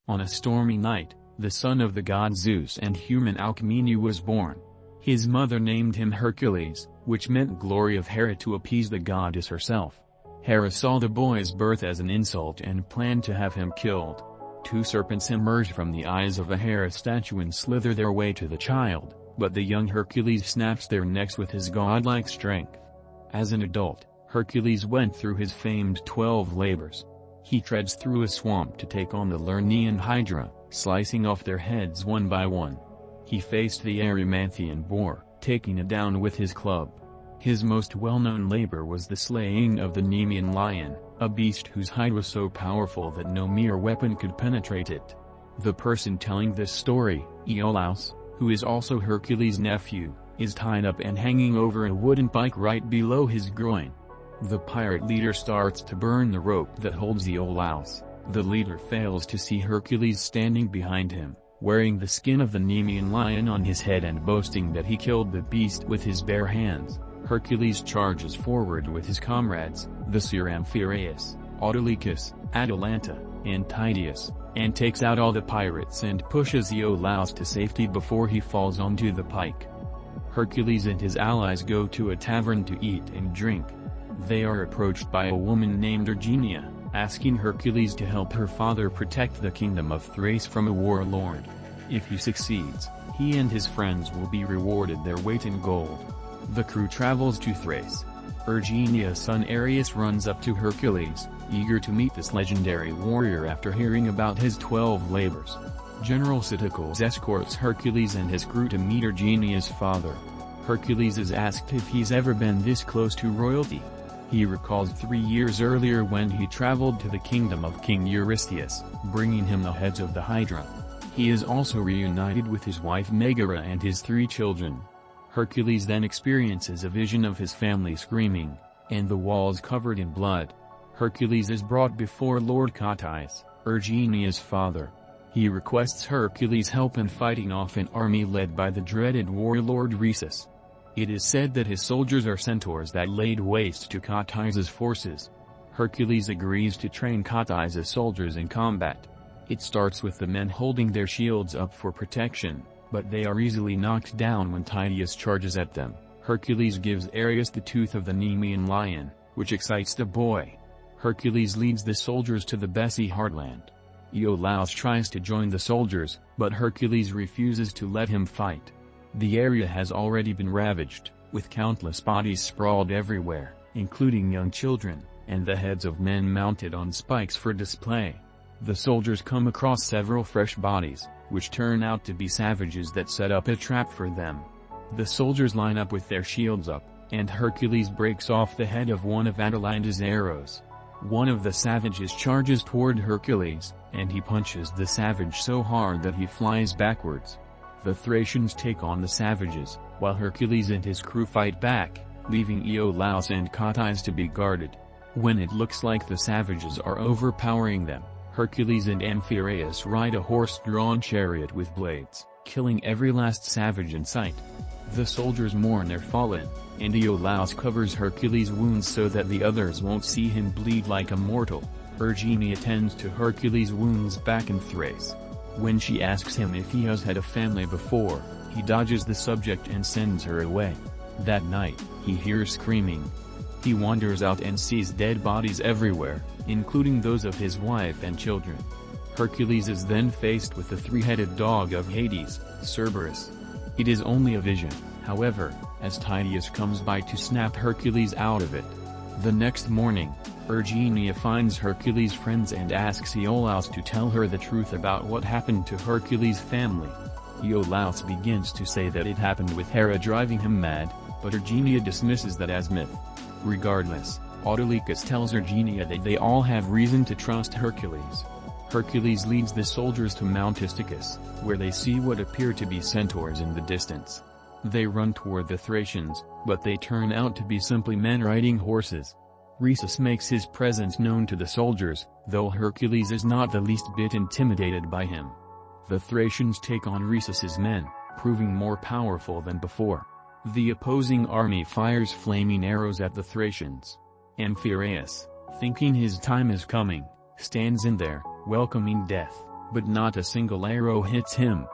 On a stormy night, the son of the god Zeus and human Alcmene was born. His mother named him Hercules, which meant glory of Hera to appease the goddess herself. Hera saw the boy's birth as an insult and planned to have him killed. Two serpents emerged from the eyes of a Hera statue and slither their way to the child, but the young Hercules snaps their necks with his godlike strength. As an adult, Hercules went through his famed 12 labors. He treads through a swamp to take on the Lernaean Hydra, slicing off their heads one by one. He faced the Erymanthian boar, taking it down with his club. His most well-known labor was the slaying of the Nemean lion, a beast whose hide was so powerful that no mere weapon could penetrate it. The person telling this story, Iolaus, who is also Hercules' nephew, is tied up and hanging over a wooden pike right below his groin. The pirate leader starts to burn the rope that holds Iolaus. The leader fails to see Hercules standing behind him, wearing the skin of the Nemean lion on his head and boasting that he killed the beast with his bare hands. Hercules charges forward with his comrades, the seer Amphiarus, Autolycus, Atalanta, and Tydeus, and takes out all the pirates and pushes Iolaus to safety before he falls onto the pike. Hercules and his allies go to a tavern to eat and drink. They are approached by a woman named Erginia, asking Hercules to help her father protect the kingdom of Thrace from a warlord. If he succeeds, he and his friends will be rewarded their weight in gold. The crew travels to Thrace. Erginia's son Ares runs up to Hercules, eager to meet this legendary warrior after hearing about his 12 labors. General Siticles escorts Hercules and his crew to meet Erginia's father. Hercules is asked if he's ever been this close to royalty. He recalls 3 years earlier when he traveled to the kingdom of King Eurystheus, bringing him the heads of the Hydra. He is also reunited with his wife Megara and his 3 children. Hercules then experiences a vision of his family screaming, and the walls covered in blood. Hercules is brought before Lord Cotys, Erginia's father. He requests Hercules' help in fighting off an army led by the dreaded warlord Rhesus. It is said that his soldiers are centaurs that laid waste to Cotys' forces. Hercules agrees to train Cotys' soldiers in combat. It starts with the men holding their shields up for protection, but they are easily knocked down when Tydeus charges at them. Hercules gives Ares the tooth of the Nemean lion, which excites the boy. Hercules leads the soldiers to the Bessi heartland. Iolaus tries to join the soldiers, but Hercules refuses to let him fight. The area has already been ravaged, with countless bodies sprawled everywhere, including young children, and the heads of men mounted on spikes for display. The soldiers come across several fresh bodies, which turn out to be savages that set up a trap for them. The soldiers line up with their shields up, and Hercules breaks off the head of one of Atalanta's arrows. One of the savages charges toward Hercules, and he punches the savage so hard that he flies backwards. The Thracians take on the savages, while Hercules and his crew fight back, leaving Iolaus and Cotys to be guarded. When it looks like the savages are overpowering them, Hercules and Amphiarus ride a horse-drawn chariot with blades, killing every last savage in sight. The soldiers mourn their fallen, and Iolaus covers Hercules' wounds so that the others won't see him bleed like a mortal. Erginia tends to Hercules' wounds back in Thrace. When she asks him if he has had a family before, he dodges the subject and sends her away. That night, he hears screaming. He wanders out and sees dead bodies everywhere, including those of his wife and children. Hercules is then faced with the 3-headed dog of Hades, Cerberus. It is only a vision, however, as Tydeus comes by to snap Hercules out of it. The next morning, Erginia finds Hercules' friends and asks Iolaus to tell her the truth about what happened to Hercules' family. Iolaus begins to say that it happened with Hera driving him mad, but Erginia dismisses that as myth. Regardless, Autolycus tells Erginia that they all have reason to trust Hercules. Hercules leads the soldiers to Mount Isticus, where they see what appear to be centaurs in the distance. They run toward the Thracians, but they turn out to be simply men riding horses. Rhesus makes his presence known to the soldiers, though Hercules is not the least bit intimidated by him. The Thracians take on Rhesus's men, proving more powerful than before. The opposing army fires flaming arrows at the Thracians. Amphiarus, thinking his time is coming, stands in there, welcoming death. but not a single arrow hits him.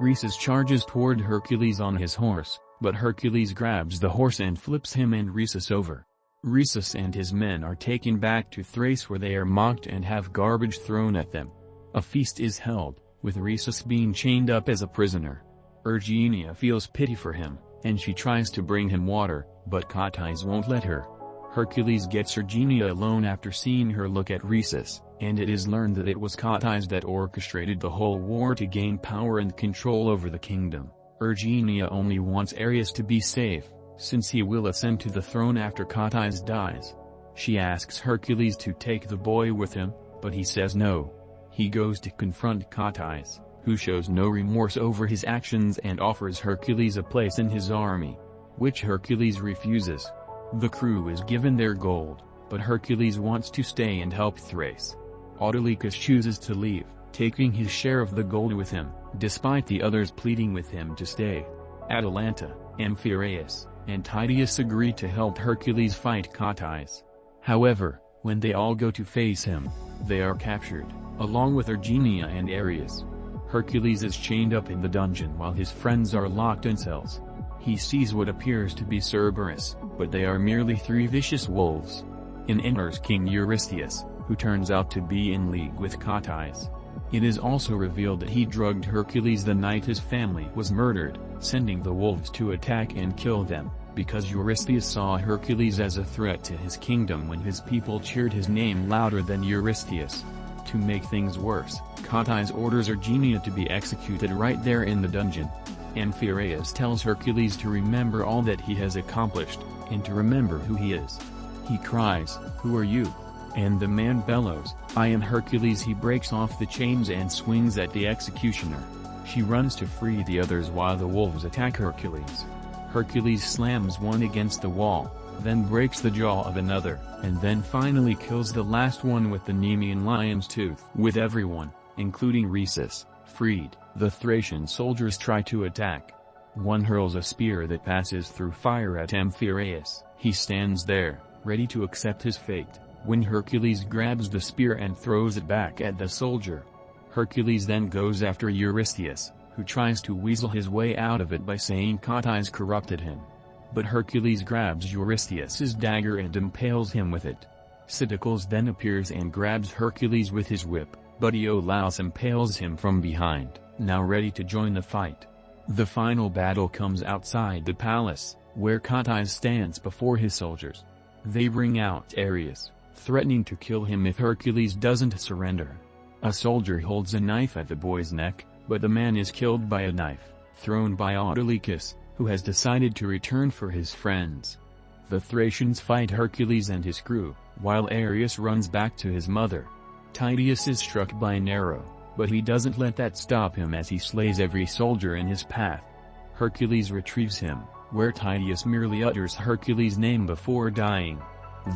Rhesus charges toward Hercules on his horse, but Hercules grabs the horse and flips him and Rhesus over. Rhesus and his men are taken back to Thrace, where they are mocked and have garbage thrown at them. A feast is held, with Rhesus being chained up as a prisoner. Erginia feels pity for him, and she tries to bring him water, but Cotys won't let her. Hercules gets Erginia alone after seeing her look at Rhesus, and it is learned that it was Cotys that orchestrated the whole war to gain power and control over the kingdom. Erginia only wants Ares to be safe, since he will ascend to the throne after Cotys dies. She asks Hercules to take the boy with him, but he says no. He goes to confront Cotys, who shows no remorse over his actions and offers Hercules a place in his army, which Hercules refuses. The crew is given their gold, but Hercules wants to stay and help Thrace. Autolycus chooses to leave, taking his share of the gold with him, despite the others pleading with him to stay. Atalanta, Amphiarus, and Tydeus agree to help Hercules fight Cotys. However, when they all go to face him, they are captured, along with Erginia and Ares. Hercules is chained up in the dungeon while his friends are locked in cells. He sees what appears to be Cerberus, but they are merely 3 vicious wolves. In enters King Eurystheus, who turns out to be in league with Cotys. It is also revealed that he drugged Hercules the night his family was murdered, sending the wolves to attack and kill them, because Eurystheus saw Hercules as a threat to his kingdom when his people cheered his name louder than Eurystheus. To make things worse, Cotys orders Erginia to be executed right there in the dungeon. Amphiarus tells Hercules to remember all that he has accomplished, and to remember who he is. He cries, "Who are you?" And the man bellows, "I am Hercules." He breaks off the chains and swings at the executioner. She runs to free the others while the wolves attack Hercules. Hercules slams one against the wall, then breaks the jaw of another, and then finally kills the last one with the Nemean lion's tooth. With everyone, including Rhesus, freed, the Thracian soldiers try to attack. One hurls a spear that passes through fire at Amphiarus. He stands there, ready to accept his fate, when Hercules grabs the spear and throws it back at the soldier. Hercules then goes after Eurystheus, who tries to weasel his way out of it by saying Cotys corrupted him. But Hercules grabs Eurystheus's dagger and impales him with it. Cydicles then appears and grabs Hercules with his whip, but Iolaus impales him from behind, now ready to join the fight. The final battle comes outside the palace, where Cotys stands before his soldiers. They bring out Ares, threatening to kill him if Hercules doesn't surrender. A soldier holds a knife at the boy's neck, but the man is killed by a knife, thrown by Autolycus, who has decided to return for his friends. The Thracians fight Hercules and his crew, while Ares runs back to his mother. Tydeus is struck by an arrow, but he doesn't let that stop him as he slays every soldier in his path. Hercules retrieves him, where Tydeus merely utters Hercules' name before dying.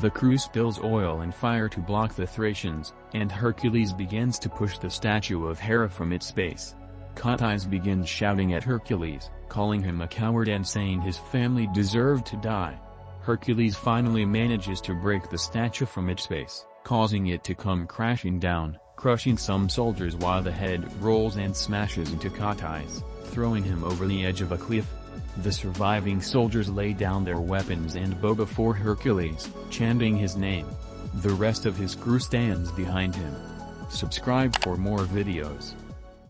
The crew spills oil and fire to block the Thracians, and Hercules begins to push the statue of Hera from its space. Cotys begins shouting at Hercules, calling him a coward and saying his family deserved to die. Hercules finally manages to break the statue from its space, causing it to come crashing down, crushing some soldiers while the head rolls and smashes into Cotys, throwing him over the edge of a cliff. The surviving soldiers lay down their weapons and bow before Hercules, chanting his name. The rest of his crew stands behind him. Subscribe for more videos.